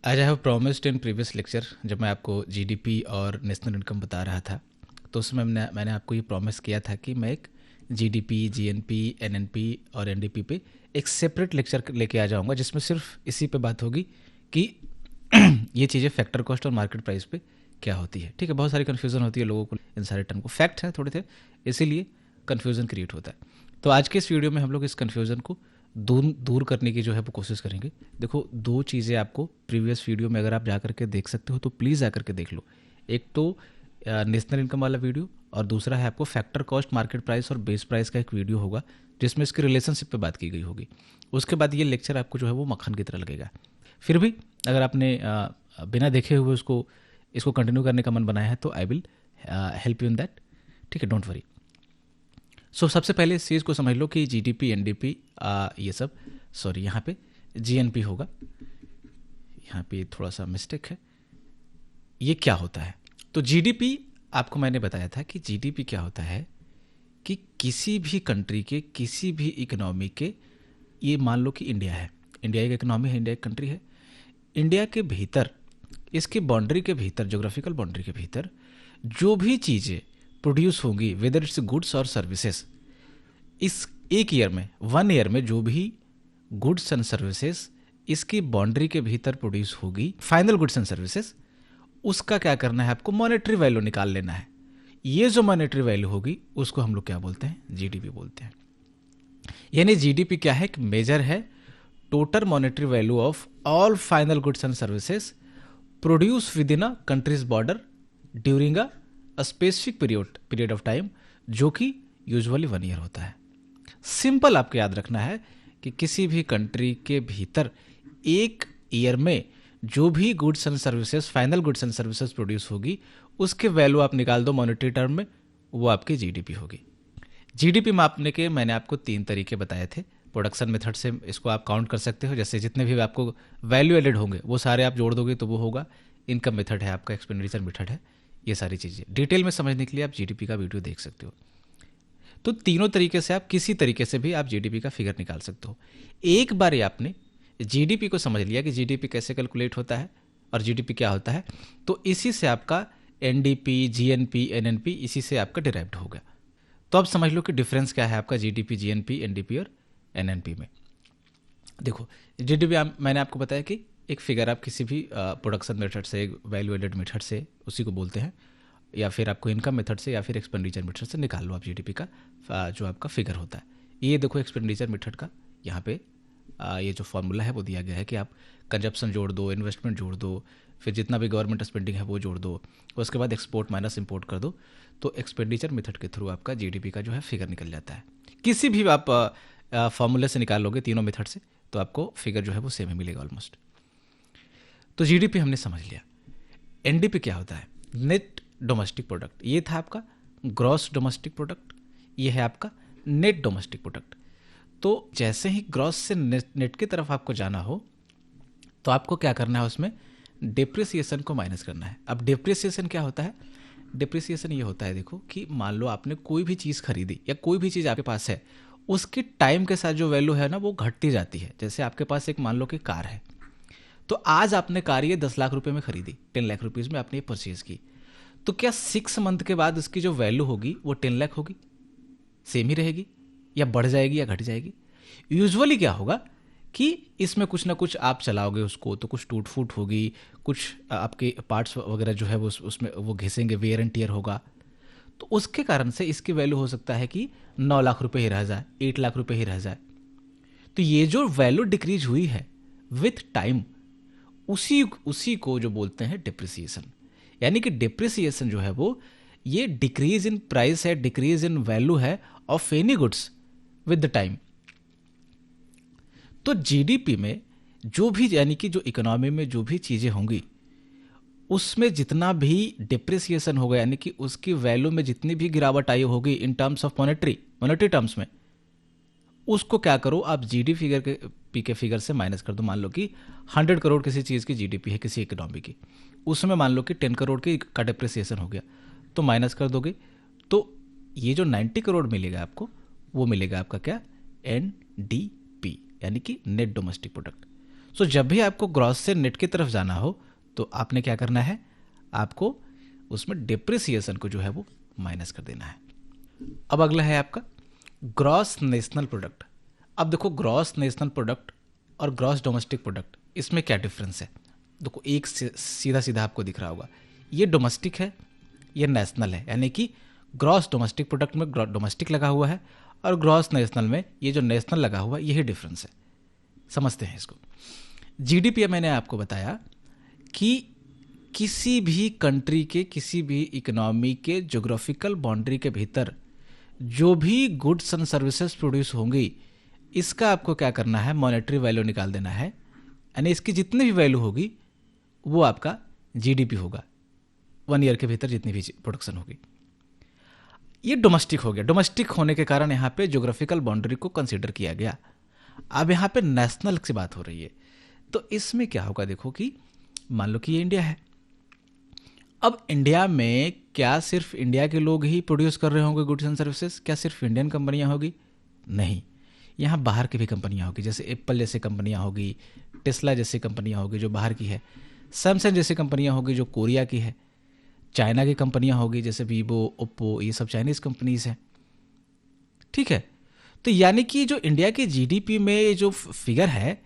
आज I have promised in previous lecture, जब मैं आपको जीडीपी और नेशनल इनकम बता रहा था तो उसमें मैंने आपको ये प्रॉमिस किया था कि मैं एक जीडीपी, जीएनपी, एनएनपी और एनडीपी पे एक सेपरेट लेक्चर लेके आ जाऊंगा, जिसमें सिर्फ इसी पे बात होगी कि ये चीज़ें फैक्टर कॉस्ट और मार्केट प्राइस पे क्या होती है। ठीक है, बहुत सारी कन्फ्यूज़न होती है लोगों को इन सारे टर्म को, फैक्ट है थोड़े थे, इसीलिए कन्फ्यूज़न क्रिएट होता है। तो आज के इस वीडियो में हम लोग इस कन्फ्यूज़न को दूर करने की जो है वो कोशिश करेंगे। देखो, दो चीज़ें आपको प्रीवियस वीडियो में अगर आप जा करके देख सकते हो तो प्लीज़ जा करके देख लो। एक तो नेशनल इनकम वाला वीडियो, और दूसरा है आपको फैक्टर कॉस्ट, मार्केट प्राइस और बेस प्राइस का एक वीडियो होगा जिसमें इसकी रिलेशनशिप पे बात की गई होगी। उसके बाद ये लेक्चर आपको जो है वो मक्खन की तरह लगेगा। फिर भी अगर आपने बिना देखे हुए इसको कंटिन्यू करने का मन बनाया है तो I will help you in that. ठीक है, डोंट वरी। सो सबसे पहले इस चीज़ को समझ लो कि जीडीपी, एनडीपी, ये सब, सॉरी यहाँ पे जीएनपी होगा, यहाँ पे थोड़ा सा मिस्टेक है। ये क्या होता है? तो जीडीपी, आपको मैंने बताया था कि जीडीपी क्या होता है कि किसी भी कंट्री के, किसी भी इकोनॉमी के, ये मान लो कि इंडिया है, इंडिया एक इकोनॉमी है, इंडिया एक कंट्री है। इंडिया के भीतर, इसकी बाउंड्री के भीतर, जोग्राफिकल बाउंड्री के भीतर जो भी चीज़ें प्रोड्यूस होंगी, वेदर इट्स गुड्स और सर्विसेज, इस एक ईयर में, 1 ईयर में जो भी गुड्स एंड सर्विसेज इसकी बाउंड्री के भीतर प्रोड्यूस होगी, फाइनल गुड्स एंड सर्विसेज, उसका क्या करना है आपको? मॉनेटरी वैल्यू निकाल लेना है। ये जो मॉनेटरी वैल्यू होगी उसको हम लोग क्या बोलते हैं? जीडीपी बोलते हैं। यानी जीडीपी क्या है? एक मेजर है total monetary value of all final goods and services produce with in a countries border during a specific period of time, जो कि यूजुअली 1 ईयर होता है। सिंपल आपको याद रखना है कि किसी भी कंट्री के भीतर एक ईयर में जो भी goods and services, final goods and services produce होगी, उसके वैल्यू आप निकाल दो मॉनेटरी टर्म में, वो आपकी जीडीपी होगी। जीडीपी मापने के मैंने आपको 3 तरीके बताए थे। प्रोडक्शन मेथड से इसको आप काउंट कर सकते हो, जैसे जितने भी आपको वैल्यू एडेड होंगे वो सारे आप जोड़ दोगे तो वो होगा। इनकम मेथड है आपका, एक्सपेंडिचर मेथड है, ये सारी चीज़ें डिटेल में समझने के लिए आप जीडीपी का वीडियो देख सकते हो। तो तीनों तरीके से आप किसी तरीके से भी आप जीडीपी का फिगर निकाल सकते हो। एक बार ये आपने जीडीपी को समझ लिया कि जीडीपी कैसे कैलकुलेट होता है और जीडीपी क्या होता है, तो इसी से आपका एनडीपी, जीएनपी, एनएनपी इसी से आपका डिराइव्ड होगा। तो अब समझ लो कि डिफरेंस क्या है आपका जीडीपी, जीएनपी, एनडीपी और एनएनपी में। देखो, जीडीपी मैंने आपको बताया कि एक फिगर आप किसी भी प्रोडक्शन मेथड से, वैल्यू एडेड मेथड से, उसी को बोलते हैं, या फिर आपको इनकम मेथड से या फिर एक्सपेंडिचर मेथड से निकाल लो आप जीडीपी का जो आपका फिगर होता है। ये देखो एक्सपेंडिचर मेथड का यहाँ पे ये जो फॉर्मूला है वो दिया गया है कि आप कंजप्शन जोड़ दो, इन्वेस्टमेंट जोड़ दो, फिर जितना भी गवर्नमेंट स्पेंडिंग है वो जोड़ दो, उसके बाद एक्सपोर्ट माइनस इंपोर्ट कर दो, तो एक्सपेंडिचर मेथड के थ्रू आपका जीडीपी का जो है फिगर निकल जाता है। किसी भी आप फॉर्मूले से निकाल लोगे तीनों मेथड से तो आपको फिगर जो है वो सेम ही मिलेगा ऑलमोस्ट। तो जीडीपी हमने समझ लिया। एनडीपी क्या होता है? Net domestic product. ये था आपका ग्रॉस डोमेस्टिक प्रोडक्ट, ये है आपका नेट डोमेस्टिक प्रोडक्ट। तो जैसे ही ग्रॉस से नेट की तरफ आपको जाना हो तो आपको क्या करना है? उसमें डिप्रिसिएशन को माइनस करना है। अब डिप्रिसिएशन क्या होता है? डिप्रिसिएशन ये होता है, देखो कि मान लो आपने कोई भी चीज़ खरीदी या कोई भी चीज़ आपके पास है, उसकी टाइम के साथ जो वैल्यू है ना वो घटती जाती है। जैसे आपके पास एक मान लो कि कार है, तो आज आपने कार ये 10 लाख रुपए में खरीदी, 10 लाख रुपीज़ में आपने ये परचेज की, तो क्या 6 मंथ के बाद उसकी जो वैल्यू होगी वो 10 लाख होगी? सेम ही रहेगी या बढ़ जाएगी या घट जाएगी? यूजुअली क्या होगा कि इसमें कुछ ना कुछ आप चलाओगे उसको तो कुछ टूट फूट होगी, कुछ आपके पार्ट्स वगैरह जो है वो उसमें वो घिसेंगे, वेयर एंड टियर होगा, तो उसके कारण से इसकी वैल्यू हो सकता है कि 9 लाख रुपए ही रह जाए, 8 लाख रुपए ही रह जाए। तो ये जो वैल्यू डिक्रीज हुई है विथ टाइम, उसी को जो बोलते हैं डिप्रिसिएशन। यानी कि डिप्रिसिएशन जो है वो ये डिक्रीज इन प्राइस है, डिक्रीज इन वैल्यू है of any goods with the time. तो जीडीपी में जो भी, यानी कि जो इकोनॉमी में जो भी चीजें होंगी उसमें जितना भी डिप्रिसिएशन होगा, यानी कि उसकी वैल्यू में जितनी भी गिरावट आई होगी in terms of monetary terms में, उसको क्या करो आप जीडीपी के फिगर से माइनस कर दो। मान लो कि 100 करोड़ किसी चीज़ की जीडीपी है, किसी इकोनॉमी की, उसमें मान लो कि 10 करोड़ की का डिप्रिसिएशन हो गया, तो माइनस कर दोगे तो ये जो 90 करोड़ मिलेगा आपको, वो मिलेगा आपका क्या? एनडीपी, यानी कि नेट डोमेस्टिक प्रोडक्ट। सो जब भी आपको ग्रॉस से नेट की तरफ जाना हो तो आपने क्या करना है, आपको उसमें डिप्रिसिएशन को जो है वो माइनस कर देना है। अब अगला है आपका ग्रॉस नेशनल प्रोडक्ट। अब देखो ग्रॉस नेशनल प्रोडक्ट और ग्रॉस डोमेस्टिक प्रोडक्ट, इसमें क्या डिफरेंस है। देखो एक सीधा सीधा आपको दिख रहा होगा, ये डोमेस्टिक है, ये नेशनल है, यानी कि ग्रॉस डोमेस्टिक प्रोडक्ट में डोमेस्टिक लगा हुआ है और ग्रॉस नेशनल में ये जो नेशनल लगा हुआ है, यही डिफरेंस है। समझते हैं इसको। जीडीपी मैंने आपको बताया कि किसी भी कंट्री के, किसी भी इकोनॉमी के ज्योग्राफिकल बाउंड्री के भीतर जो भी गुड्स एंड सर्विसेज प्रोड्यूस होंगी, इसका आपको क्या करना है, मॉनेटरी वैल्यू निकाल देना है, यानी इसकी जितनी भी वैल्यू होगी वो आपका जीडीपी होगा। 1 ईयर के भीतर जितनी भी प्रोडक्शन होगी, ये डोमेस्टिक हो गया। डोमेस्टिक होने के कारण यहाँ पे ज्योग्राफिकल बाउंड्री को कंसीडर किया गया। अब यहाँ पे नेशनल की बात हो रही है, तो इसमें क्या होगा, देखो कि मान लो कि ये इंडिया है। अब इंडिया में क्या सिर्फ इंडिया के लोग ही प्रोड्यूस कर रहे होंगे गुड्स एंड सर्विसेज? क्या सिर्फ इंडियन कंपनियां होगी? नहीं, यहाँ बाहर की भी कंपनियां होगी, जैसे एप्पल जैसी कंपनियां होगी, टेस्ला जैसी कंपनियां होगी जो बाहर की है, सैमसंग जैसी कंपनियां होगी जो कोरिया की है, चाइना की कंपनियां होगी जैसे वीवो, ओप्पो, ये सब चाइनीज कंपनीज हैं। ठीक है, तो यानी कि जो इंडिया के जीडीपी में जो फिगर है,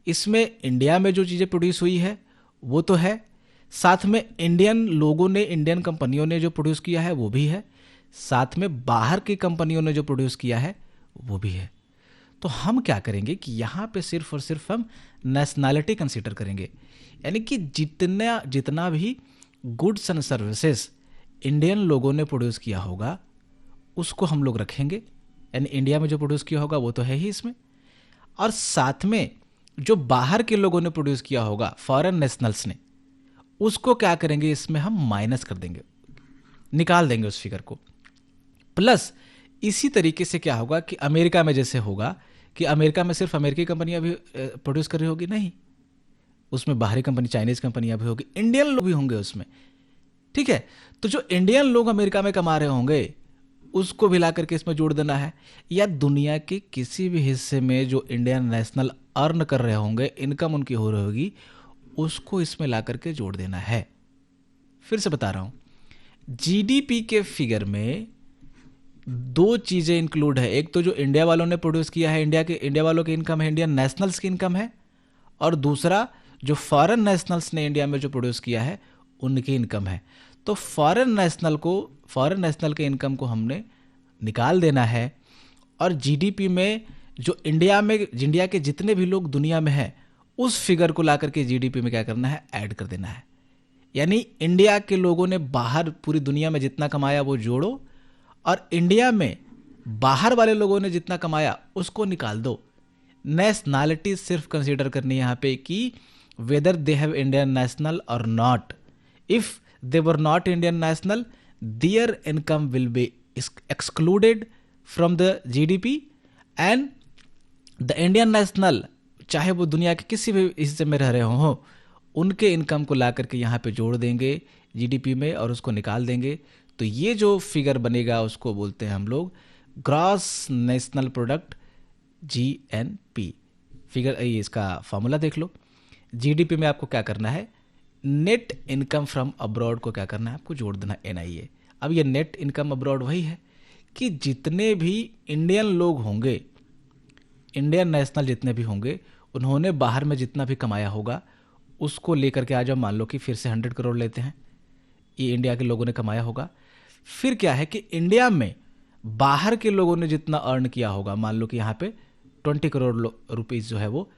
इसमें इंडिया में जो चीज़ें प्रोड्यूस हुई है वो तो है, साथ में इंडियन लोगों ने, इंडियन कंपनियों ने जो प्रोड्यूस किया है वो भी है, साथ में बाहर की कंपनियों ने जो प्रोड्यूस किया है वो भी है। तो हम क्या करेंगे कि यहाँ पे सिर्फ और सिर्फ हम नेशनैलिटी कंसीडर करेंगे, यानी कि जितना भी गुड्स एंड सर्विसेज इंडियन लोगों ने प्रोड्यूस किया होगा उसको हम लोग रखेंगे, यानी इंडिया में जो प्रोड्यूस किया होगा वो तो है ही इसमें, और साथ में जो बाहर के लोगों ने प्रोड्यूस किया होगा, फॉरेन नेशनल्स ने, उसको क्या करेंगे, इसमें हम माइनस कर देंगे, निकाल देंगे उस फिगर को। प्लस इसी तरीके से क्या होगा कि अमेरिका में जैसे होगा कि अमेरिका में सिर्फ अमेरिकी कंपनियां भी प्रोड्यूस कर रही होगी, नहीं, उसमें बाहरी कंपनी, चाइनीज कंपनियां भी होगी, इंडियन लोग भी होंगे उसमें। ठीक है, तो जो इंडियन लोग अमेरिका में कमा रहे होंगे उसको भी ला करके इसमें जोड़ देना है, या दुनिया के किसी भी हिस्से में जो इंडियन नेशनल अर्न कर रहे होंगे, इनकम उनकी हो रही होगी, उसको इसमें ला करके जोड़ देना है। फिर से बता रहा हूं, जीडीपी के फिगर में 2 चीजें इंक्लूड है। एक तो जो इंडिया वालों ने प्रोड्यूस किया है, इंडिया वालों की इनकम है, इंडियन नेशनल्स की इनकम है, और दूसरा जो फॉरेन नेशनल्स ने इंडिया में जो प्रोड्यूस किया है उनकी इनकम है। तो फॉरेन नेशनल के इनकम को हमने निकाल देना है, और जीडीपी में जो इंडिया के जितने भी लोग दुनिया में हैं उस फिगर को ला करके जीडीपी में क्या करना है, ऐड कर देना है। यानी इंडिया के लोगों ने बाहर पूरी दुनिया में जितना कमाया वो जोड़ो, और इंडिया में बाहर वाले लोगों ने जितना कमाया उसको निकाल दो। नेशनैलिटी सिर्फ कंसीडर करनी है यहाँ पे कि whether they have Indian national और not. If they were not Indian national, their income will be excluded from the GDP, and the Indian national, चाहे वो दुनिया के किसी भी हिस्से में रह रहे हो, उनके इनकम को ला करके यहाँ पे जोड़ देंगे जीडीपी में और उसको निकाल देंगे। तो ये जो फिगर बनेगा उसको बोलते हैं हम लोग gross national product, GNP figure. ये इसका फॉर्मूला देख लो। जीडीपी में आपको क्या करना है, नेट इनकम फ्रॉम अब्रॉड को क्या करना है, आपको जोड़ देना एनआईए। अब ये नेट इनकम अब्रॉड वही है कि जितने भी इंडियन लोग होंगे, इंडियन नेशनल जितने भी होंगे, उन्होंने बाहर में जितना भी कमाया होगा उसको लेकर के आ जाओ। मान लो कि फिर से 100 करोड़ लेते हैं, ये इंडिया के लोगों ने कमाया होगा। फिर क्या है कि इंडिया में बाहर के लोगों ने जितना अर्न किया होगा, मान लो कि यहाँ पे 20 करोड़ रुपीज़ जो है वो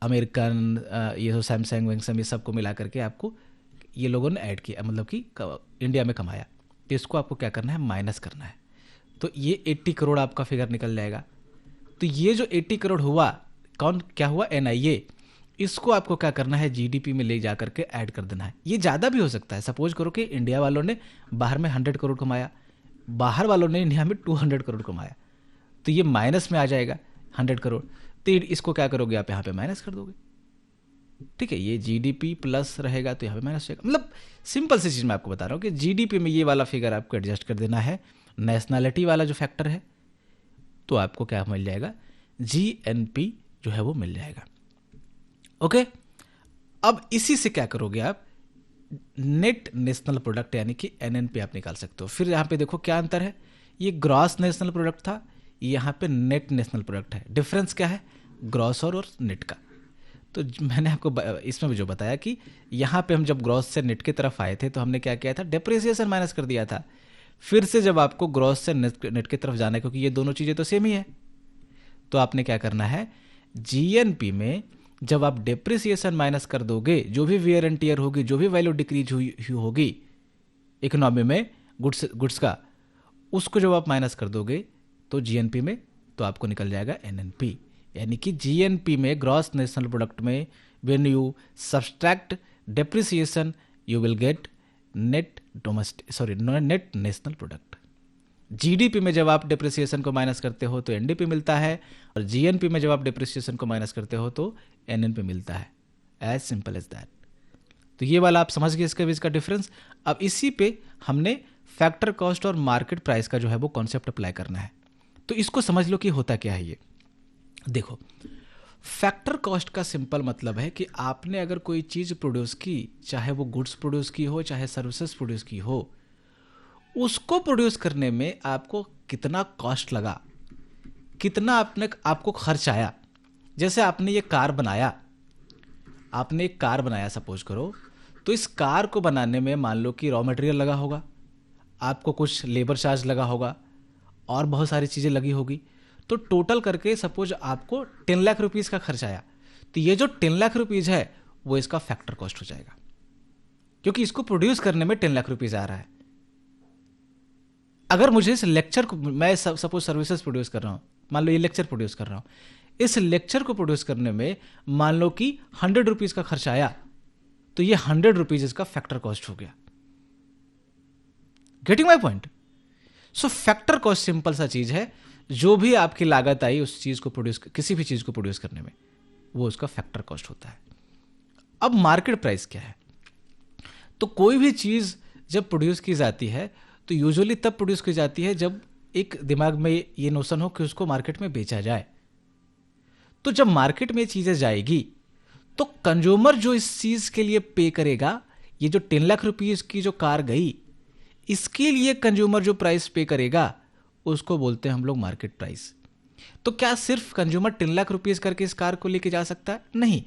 अमेरिकन, ये जो सैमसंग वैमसंग ये सबको मिला करके आपको ये लोगों ने ऐड किया, मतलब कि इंडिया में कमाया, तो इसको आपको क्या करना है, माइनस करना है। तो ये 80 करोड़ आपका फिगर निकल जाएगा। तो ये जो 80 करोड़ हुआ, क्या हुआ, एनआईए, इसको आपको क्या करना है, जीडीपी में ले जा करके ऐड कर देना है। ये ज़्यादा भी हो सकता है। सपोज करो कि इंडिया वालों ने बाहर में 100 करोड़ कमाया, बाहर वालों ने इंडिया में 200 करोड़ कमाया, तो ये माइनस में आ जाएगा 100 करोड़। तो इसको क्या करोगे, आप यहाँ पे माइनस कर दोगे। ठीक है, ये जीडीपी प्लस रहेगा तो यहाँ पे माइनस रहेगा। मतलब सिंपल सी चीज़ मैं आपको बता रहा हूँ कि जीडीपी में ये वाला फिगर आपको एडजस्ट कर देना है, नेशनैलिटी वाला जो फैक्टर है, तो आपको क्या मिल जाएगा, जीएनपी जो है वो मिल जाएगा। ओके, अब इसी से क्या करोगे आप, नेट नेशनल प्रोडक्ट यानी कि एनएनपी आप निकाल सकते हो। फिर यहाँ पे देखो क्या अंतर है, ये ग्रॉस नेशनल प्रोडक्ट था, यहाँ पे नेट नेशनल प्रोडक्ट है। डिफरेंस क्या है, ग्रॉस और नेट का। तो मैंने आपको इसमें भी जो बताया कि यहाँ पे हम जब ग्रॉस से नेट की तरफ आए थे तो हमने क्या किया था, डेप्रिसिएशन माइनस कर दिया था। फिर से जब आपको ग्रॉस से नेट की तरफ जाना है, क्योंकि ये दोनों चीज़ें तो सेम ही है, तो आपने क्या करना है, जीएनपी में जब आप डेप्रिसिएशन माइनस कर दोगे, जो भी वियर एंड टियर होगी, जो भी वैल्यू डिक्रीज हुई होगी इकोनॉमी में गुड्स का, उसको जब आप माइनस कर दोगे तो जीएनपी में, तो आपको निकल जाएगा एनएनपी। यानी कि जीएनपी में, ग्रॉस नेशनल प्रोडक्ट में, when you subtract depreciation you will get net national product. GDP में जब आप डेप्रिसिएशन को माइनस करते हो तो एनडीपी मिलता है, और जीएनपी में जब आप डेप्रिसिएशन को माइनस करते हो तो एनएनपी मिलता है। As simple as that. तो ये वाला आप समझ गए इसके बीच का डिफरेंस। अब इसी पे हमने फैक्टर कॉस्ट और मार्केट प्राइस का जो है वो कॉन्सेप्ट अप्लाई करना है। तो इसको समझ लो कि होता क्या है ये। देखो, फैक्टर कॉस्ट का सिंपल मतलब है कि आपने अगर कोई चीज़ प्रोड्यूस की, चाहे वो गुड्स प्रोड्यूस की हो, चाहे सर्विसेज प्रोड्यूस की हो, उसको प्रोड्यूस करने में आपको कितना कॉस्ट लगा, कितना आपको खर्च आया। जैसे आपने ये कार बनाया, आपने एक कार बनाया सपोज करो, तो इस कार को बनाने में मान लो कि रॉ मटेरियल लगा होगा, आपको कुछ लेबर चार्ज लगा होगा, और बहुत सारी चीज़ें लगी होगी। तो टोटल करके सपोज आपको 10 लाख रुपीज़ का खर्च आया, तो ये जो 10 लाख रुपीज़ है वो इसका फैक्टर कॉस्ट हो जाएगा, क्योंकि इसको प्रोड्यूस करने में 10 लाख रुपीज़ आ रहा है। अगर मुझे इस लेक्चर को, मैं सपोज सर्विसेज प्रोड्यूस कर रहा हूँ, मान लो ये लेक्चर प्रोड्यूस कर रहा हूँ, इस लेक्चर को प्रोड्यूस करने में मान लो कि 100 रुपीज़ का खर्च आया, तो ये 100 रुपीज़ इसका फैक्टर कॉस्ट हो गया। Getting my point? So factor cost simple सा चीज़ है, जो भी आपकी लागत आई उस चीज़ को प्रोड्यूस, किसी भी चीज़ को प्रोड्यूस करने में, वो उसका फैक्टर कॉस्ट होता है। अब मार्केट प्राइस क्या है? तो कोई भी चीज़ जब प्रोड्यूस की जाती है तो यूजुअली तब प्रोड्यूस की जाती है जब एक दिमाग में ये नोशन हो कि उसको मार्केट में बेचा जाए। तो जब मार्केट में चीज़ें जाएगी तो कंज्यूमर जो इस चीज़ के लिए पे करेगा, ये जो 10 लाख रुपीज़ की जो कार गई, इसके लिए कंज्यूमर जो प्राइस पे करेगा उसको बोलते हैं हम लोग मार्केट प्राइस। तो क्या सिर्फ कंज्यूमर 10 लाख रुपीज़ करके इस कार को लेके जा सकता है? नहीं,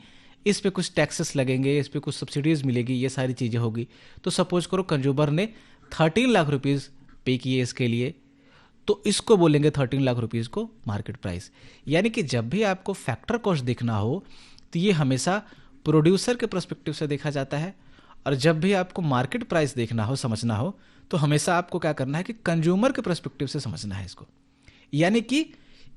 इस पे कुछ टैक्सेस लगेंगे, इस पे कुछ सब्सिडीज मिलेगी, ये सारी चीज़ें होगी। तो सपोज करो कंज्यूमर ने 13 लाख रुपीज़ पे किए इसके लिए, तो इसको बोलेंगे 13 लाख रुपीज़ को मार्केट प्राइस। यानी कि जब भी आपको फैक्टर कॉस्ट देखना हो तो ये हमेशा प्रोड्यूसर के पर्सपेक्टिव से देखा जाता है, और जब भी आपको मार्केट प्राइस देखना हो, समझना हो, तो हमेशा आपको क्या करना है कि कंज्यूमर के पर्सपेक्टिव से समझना है इसको। यानी कि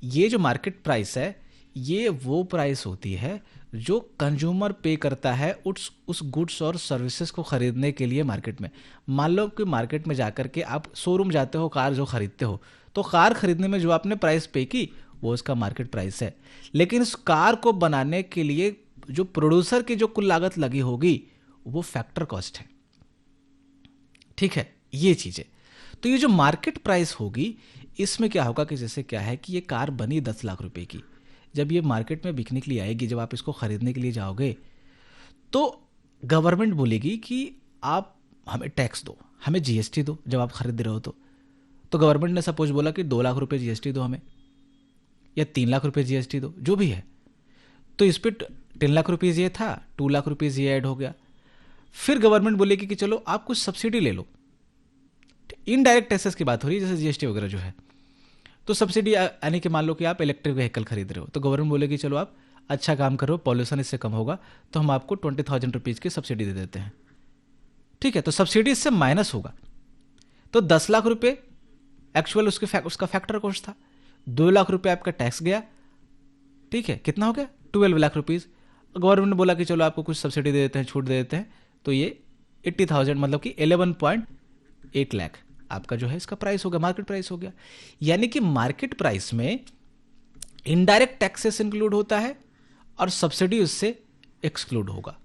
ये जो मार्केट प्राइस है, ये वो प्राइस होती है जो कंज्यूमर पे करता है उस गुड्स और सर्विसेज को खरीदने के लिए मार्केट में। मान लो कि मार्केट में जाकर के आप शोरूम जाते हो, कार जो खरीदते हो, तो कार खरीदने में जो आपने प्राइस पे की वो उसका मार्केट प्राइस है। लेकिन इस कार को बनाने के लिए जो प्रोड्यूसर की जो कुल लागत लगी होगी वो फैक्टर कॉस्ट है। ठीक है, ये चीज़ें। तो ये जो मार्केट प्राइस होगी, इसमें क्या होगा कि जैसे क्या है कि ये कार बनी 10 लाख रुपए की, जब ये मार्केट में बिकने के लिए आएगी, जब आप इसको खरीदने के लिए जाओगे, तो गवर्नमेंट बोलेगी कि आप हमें टैक्स दो, हमें जीएसटी दो। जब आप खरीद रहे हो तो गवर्नमेंट ने सपोज बोला कि 2 लाख रुपए जीएसटी दो हमें, या 3 लाख रुपए जीएसटी दो, जो भी है। तो इस पर 10 लाख रुपीज़ ये था, 2 लाख रुपीज़ ये ऐड हो गया। फिर गवर्नमेंट बोलेगी कि चलो आप कुछ सब्सिडी ले लो। इनडायरेक्ट टैक्सेस की बात हो रही है, जैसे जीएसटी वगैरह जो है। तो सब्सिडी यानी कि मान लो कि आप इलेक्ट्रिक व्हीकल खरीद रहे हो, तो गवर्नमेंट बोलेगी चलो आप अच्छा काम करो, पॉल्यूशन इससे कम होगा, तो हम आपको 20,000 रुपीज़ की सब्सिडी दे देते हैं। ठीक है, तो सब्सिडी इससे माइनस होगा। तो 10 लाख रुपए एक्चुअल उसका फैक्टर कॉस्ट था, 2 लाख रुपए आपका टैक्स गया। ठीक है, कितना हो गया? 12 लाख रुपीज़। गवर्नमेंट ने बोला कि चलो आपको कुछ सब्सिडी दे देते हैं, छूट दे देते हैं, तो ये 80,000 मतलब कि 11.8 लाख आपका जो है इसका प्राइस हो गया, मार्केट प्राइस हो गया। यानी कि मार्केट प्राइस में इनडायरेक्ट टैक्सेस इंक्लूड होता है और सब्सिडी उससे एक्सक्लूड होगा।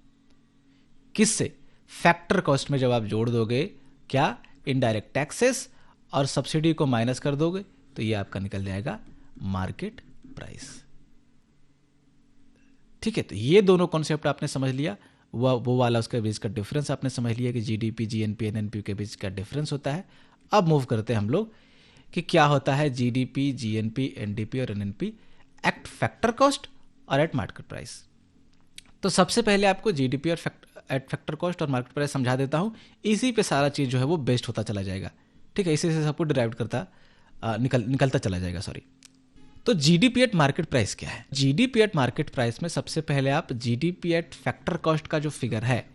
किससे? फैक्टर कॉस्ट में जब आप जोड़ दोगे क्या, इनडायरेक्ट टैक्सेस, और सब्सिडी को माइनस कर दोगे, तो ये आपका निकल जाएगा मार्केट प्राइस। ठीक है, तो ये दोनों कॉन्सेप्ट आपने समझ लिया, वो वाला उसके बीच का डिफरेंस आपने समझ लिया कि जीडीपी, जीएनपी, एनएनपी के बीच का डिफरेंस होता है। अब मूव करते हैं हम लोग कि क्या होता है जीडीपी, जीएनपी, एनडीपी और एनएनपी एट फैक्टर कॉस्ट और एट मार्केट प्राइस। तो सबसे पहले आपको जीडीपी और एट फैक्टर कॉस्ट और मार्केट प्राइस समझा देता हूँ, इसी पे सारा चीज़ जो है वो बेस्ड होता चला जाएगा। ठीक है, इसी से सब कुछ डिराइव करता निकलता चला जाएगा, सॉरी। तो जीडीपी एट मार्केट प्राइस क्या है? जीडीपी एट मार्केट प्राइस में सबसे पहले आप जीडीपी एट फैक्टर कॉस्ट का जो फिगर है,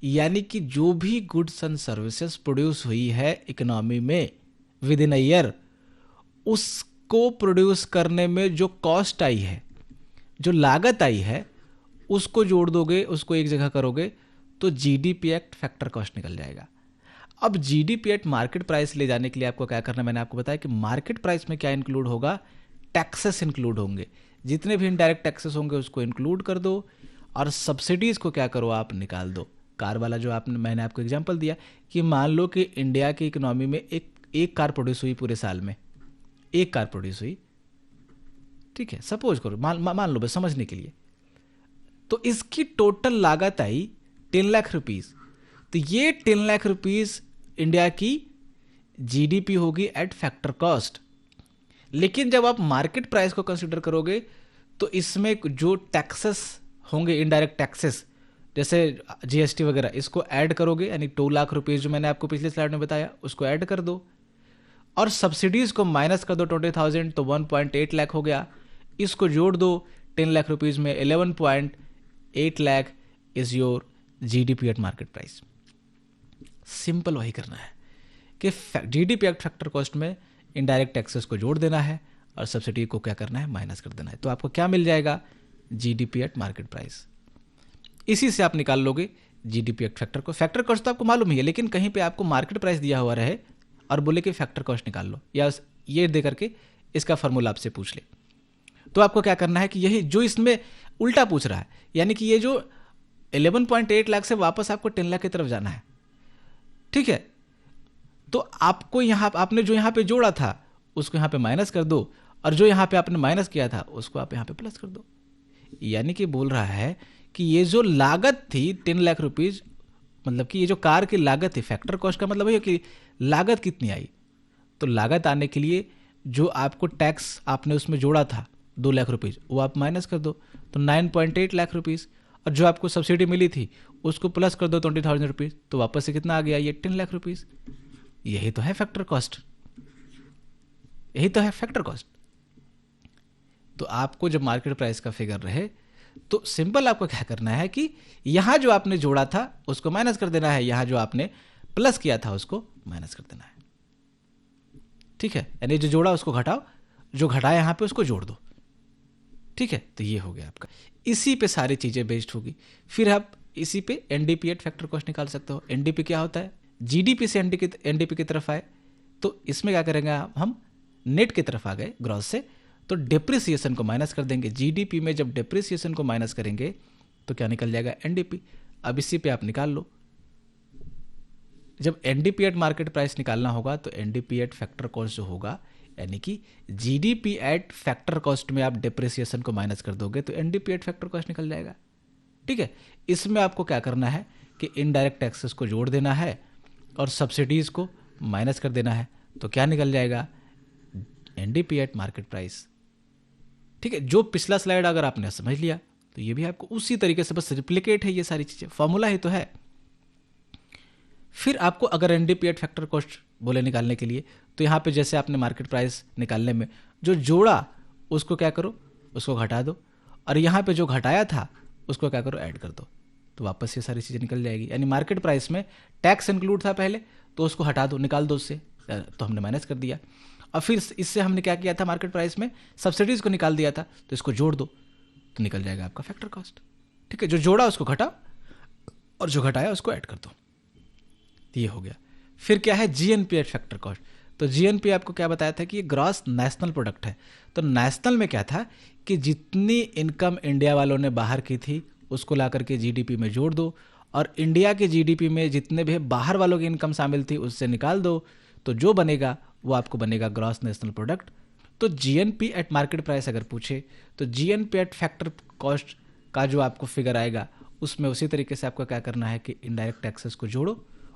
यानी कि जो भी गुड्स एंड सर्विसेज प्रोड्यूस हुई है इकोनॉमी में विद इन अ ईयर, उसको प्रोड्यूस करने में जो कॉस्ट आई है, जो लागत आई है, उसको जोड़ दोगे, उसको एक जगह करोगे तो जीडीपी एट फैक्टर कॉस्ट निकल जाएगा। अब जीडीपी एट मार्केट प्राइस ले जाने के लिए आपको क्या करना है, मैंने आपको बताया कि मार्केट प्राइस में क्या इंक्लूड होगा, टैक्सेस इंक्लूड होंगे, जितने भी इनडायरेक्ट टैक्सेस होंगे उसको इंक्लूड कर दो, और सब्सिडीज को क्या करो, आप निकाल दो। कार वाला जो मैंने आपको एग्जांपल दिया कि मान लो कि इंडिया की इकोनॉमी में एक कार प्रोड्यूस हुई पूरे साल में, एक कार प्रोड्यूस हुई, ठीक है, सपोज करो, मान लो बस समझने के लिए, तो इसकी टोटल लागत आई 10 लाख रुपीज। तो ये 10 लाख रुपीज इंडिया की जीडीपी होगी एट फैक्टर कॉस्ट। लेकिन जब आप मार्केट प्राइस को कंसीडर करोगे तो इसमें जो टैक्सेस होंगे, इनडायरेक्ट टैक्सेस जैसे जीएसटी वगैरह, इसको ऐड करोगे, यानी 2 लाख रुपीज जो मैंने आपको पिछले स्लाइड में बताया उसको ऐड कर दो, और सब्सिडीज को माइनस कर दो 20,000, तो 1.8 लाख हो गया। इसको जोड़ दो 10 लाख रुपीज में, 11.8 lakh is your GDP at market price. Simple वही करना है कि जीडीपी एट फैक्टर कॉस्ट में इनडायरेक्ट टैक्सेस को जोड़ देना है और सब्सिडी को क्या करना है, माइनस कर देना है। तो आपको क्या मिल जाएगा, जीडीपी एट मार्केट प्राइस। इसी से आप निकाल लोगे GDP at factor cost. Factor cost तो आपको मालूम ही है, लेकिन कहीं पे आपको मार्केट प्राइस दिया हुआ रहे और बोले कि फैक्टर कॉस्ट निकाल लो, या ये दे करके इसका फॉर्मूला आपसे पूछ ले, तो आपको क्या करना है कि यही जो इसमें उल्टा पूछ रहा है, यानी कि ये जो 11.8 लाख से वापस आपको 10 लाख की तरफ जाना है। ठीक है, तो आपको यहां, आपने जो यहां पे जोड़ा था उसको यहां पे माइनस कर दो, और जो यहां पे आपने माइनस किया था उसको आप यहां पे प्लस कर दो। यानी कि बोल रहा है कि ये जो लागत थी 10 लाख रुपीज, मतलब कि ये जो कार की लागत थी, फैक्टर कॉस्ट का मतलब है कि लागत कितनी आई, तो लागत आने के लिए जो आपको टैक्स आपने उसमें जोड़ा था 2 लाख रुपीज, वो आप माइनस कर दो तो 9.8 लाख रुपीज, और जो आपको सब्सिडी मिली थी उसको प्लस कर दो 20,000 रुपीज, तो वापस से कितना आ गया, ये 10 लाख रुपीज। यही तो है फैक्टर कॉस्ट, यही तो है फैक्टर कॉस्ट। तो आपको जब मार्केट प्राइस का फिगर रहे तो सिंपल आपको क्या करना है कि यहां जो आपने जोड़ा था उसको माइनस कर देना है, यहां जो आपने प्लस किया था उसको माइनस कर देना है। ठीक है, यानी जो जोड़ा उसको घटाओ, जो घटाया यहां पे उसको जोड़ दो। ठीक है, तो ये हो गया आपका, इसी पे सारी चीजें बेस्ड होगी। फिर आप इसी पे एनडीपी एट फैक्टर कॉस्ट निकाल सकते हो। एनडीपी क्या होता है, जीडीपी से एनडीपी की तरफ आए तो इसमें क्या करेंगे, हम नेट की तरफ आ गए ग्रॉस से, तो डिप्रिसिएशन को माइनस कर देंगे। जीडीपी में जब डिप्रिसिएशन को माइनस करेंगे तो क्या निकल जाएगा, एनडीपी। अब इसी पे आप निकाल लो, जब एनडीपी एट मार्केट प्राइस निकालना होगा तो एनडीपी एट फैक्टर कॉस्ट जो होगा, यानी कि जीडीपी एट फैक्टर कॉस्ट में आप डिप्रिसिएशन को माइनस कर दोगे तो एनडीपी एट फैक्टर कॉस्ट निकल जाएगा। ठीक है, इसमें आपको क्या करना है कि इनडायरेक्ट टैक्सेस को जोड़ देना है और सब्सिडीज को माइनस कर देना है, तो क्या निकल जाएगा, एनडीपी एट मार्केट प्राइस। ठीक है, जो पिछला स्लाइड अगर आपने समझ लिया तो ये भी आपको उसी तरीके से बस रिप्लिकेट है, ये सारी चीजें फॉर्मूला ही तो है। फिर आपको अगर एनडीपी एट फैक्टर कॉस्ट बोले निकालने के लिए, तो यहां पे जैसे आपने मार्केट प्राइस निकालने में जो जोड़ा उसको क्या करो, उसको घटा दो, और यहां पे जो घटाया था उसको क्या करो, ऐड कर दो, तो वापस ये सारी चीजें निकल जाएगी। यानी मार्केट प्राइस में टैक्स इंक्लूड था पहले, तो उसको हटा दो, निकाल दो उससे, तो हमने माइनस कर दिया। और फिर इससे हमने क्या किया था, मार्केट प्राइस में सब्सिडीज को निकाल दिया था, तो इसको जोड़ दो तो निकल जाएगा आपका फैक्टर कॉस्ट। ठीक है, जो जोड़ा उसको घटाओ और जो घटाया उसको ऐड कर दो, ये हो गया। फिर क्या है, जीएनपी एट फैक्टर कॉस्ट। तो जीएनपी आपको क्या बताया था कि ये ग्रॉस नेशनल प्रोडक्ट है। तो नेशनल में क्या था कि जितनी इनकम इंडिया वालों ने बाहर की थी उसको ला करके जीडीपी में जोड़ दो, और इंडिया के जीडीपी में जितने भी बाहर वालों की इनकम शामिल थी उससे निकाल दो, तो जो बनेगा वो आपको बनेगा ग्रॉस नेशनल प्रोडक्ट। तो जीएनपी एट मार्केट प्राइस अगर पूछे तो जीएनपी एट फैक्टर कॉस्ट का जो आपको फिगर आएगा उसमें उसी तरीके से आपको क्या करना है कि इनडायरेक्ट टैक्सेस को जोड़ो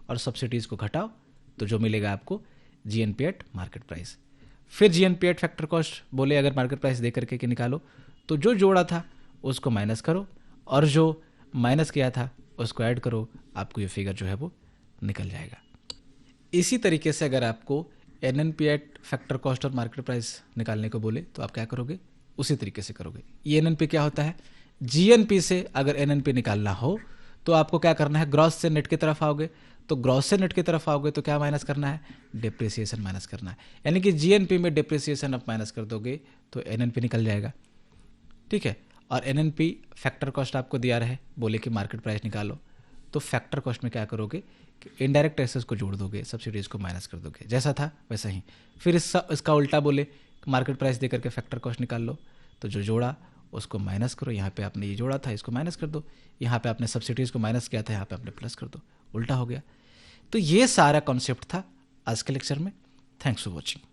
और सब्सिडीज़ को घटाओ, तो जो मिलेगा आपको जीएनपी एट मार्केट प्राइस। फिर जीएनपी एट फैक्टर कॉस्ट बोले अगर मार्केट प्राइस दे करके निकालो, तो जो जोड़ा था उसको माइनस करो और जो माइनस किया था उसको ऐड करो, आपको ये फिगर जो है वो निकल जाएगा। इसी तरीके से अगर आपको एनएनपी एट फैक्टर कॉस्ट और मार्केट प्राइस निकालने को बोले तो आप क्या करोगे, उसी तरीके से करोगे। ये एनएनपी क्या होता है, जीएनपी से अगर एनएनपी निकालना हो तो आपको क्या करना है, ग्रॉस से नेट की तरफ आओगे, तो ग्रॉस से नेट की तरफ आओगे तो क्या माइनस करना है, डिप्रिसिएशन माइनस करना है। यानी कि जीएनपी में डिप्रिसिएशन आप माइनस कर दोगे तो एनएनपी निकल जाएगा, ठीक है। और एनएनपी फैक्टर कॉस्ट आपको दिया रहे, बोले कि मार्केट प्राइस निकालो, तो फैक्टर कॉस्ट में क्या करोगे कि इनडायरेक्ट टैक्सेस को जोड़ दोगे, सब्सिडीज को माइनस कर दोगे, जैसा था वैसा ही। फिर इसका उल्टा बोले मार्केट प्राइस दे करके फैक्टर कॉस्ट निकाल लो, तो जो जोड़ा उसको माइनस करो, यहाँ पे आपने ये जोड़ा था इसको माइनस कर दो, यहाँ पे आपने सब्सिडीज को माइनस किया था यहाँ पे आपने प्लस कर दो, उल्टा हो गया। तो ये सारा कॉन्सेप्ट था आज के लेक्चर में। Thanks for watching.